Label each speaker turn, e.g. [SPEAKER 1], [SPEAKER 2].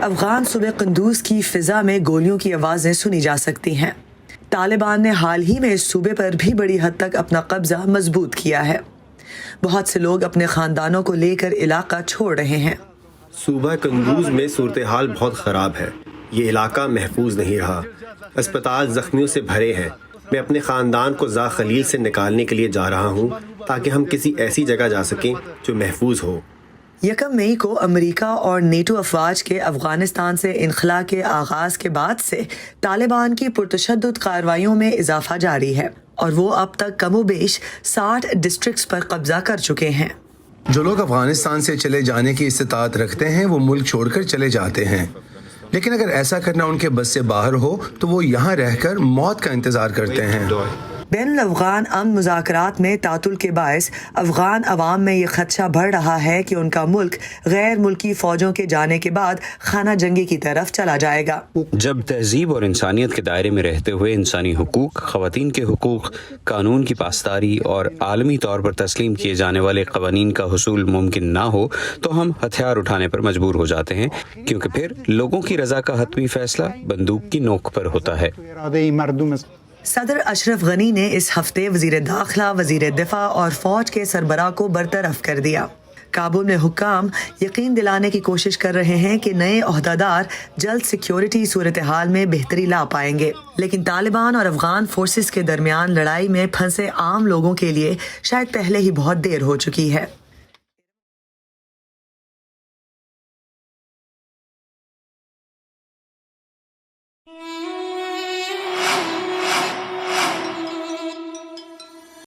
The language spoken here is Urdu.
[SPEAKER 1] افغان صوبے قندوز کی فضا میں گولیوں کی آوازیں سنی جا سکتی ہیں۔ طالبان نے حال ہی میں اس صوبے پر بھی بڑی حد تک اپنا قبضہ مضبوط کیا ہے۔ بہت سے لوگ اپنے خاندانوں کو لے کر علاقہ چھوڑ رہے ہیں۔
[SPEAKER 2] صوبہ قندوز میں صورتحال بہت خراب ہے۔ یہ علاقہ محفوظ نہیں رہا۔ اسپتال زخمیوں سے بھرے ہیں۔ میں اپنے خاندان کو زا خلیل سے نکالنے کے لیے جا رہا ہوں تاکہ ہم کسی ایسی جگہ جا سکیں جو محفوظ ہو۔
[SPEAKER 1] 1 مئی کو امریکہ اور نیٹو افواج کے افغانستان سے انخلاء کے آغاز کے بعد سے طالبان کی پرتشدد کارروائیوں میں اضافہ جاری ہے اور وہ اب تک کم و بیش 60 ڈسٹرکٹس پر قبضہ کر چکے ہیں۔
[SPEAKER 3] جو لوگ افغانستان سے چلے جانے کی استطاعت رکھتے ہیں وہ ملک چھوڑ کر چلے جاتے ہیں، لیکن اگر ایسا کرنا ان کے بس سے باہر ہو تو وہ یہاں رہ کر موت کا انتظار کرتے ہیں۔
[SPEAKER 1] بین الافغان امن مذاکرات میں تعطل کے باعث افغان عوام میں یہ خدشہ بڑھ رہا ہے کہ ان کا ملک غیر ملکی فوجوں کے جانے کے بعد خانہ جنگی کی طرف چلا جائے گا۔
[SPEAKER 4] جب تہذیب اور انسانیت کے دائرے میں رہتے ہوئے انسانی حقوق، خواتین کے حقوق، قانون کی پاسداری اور عالمی طور پر تسلیم کیے جانے والے قوانین کا حصول ممکن نہ ہو تو ہم ہتھیار اٹھانے پر مجبور ہو جاتے ہیں، کیونکہ پھر لوگوں کی رضا کا حتمی فیصلہ بندوق کی نوک پر ہوتا ہے۔
[SPEAKER 1] صدر اشرف غنی نے اس ہفتے وزیر داخلہ، وزیر دفاع اور فوج کے سربراہ کو برطرف کر دیا۔ کابل میں حکام یقین دلانے کی کوشش کر رہے ہیں کہ نئے عہدیدار جلد سیکیورٹی صورتحال میں بہتری لا پائیں گے، لیکن طالبان اور افغان فورسز کے درمیان لڑائی میں پھنسے عام لوگوں کے لیے شاید پہلے ہی بہت دیر ہو چکی ہے۔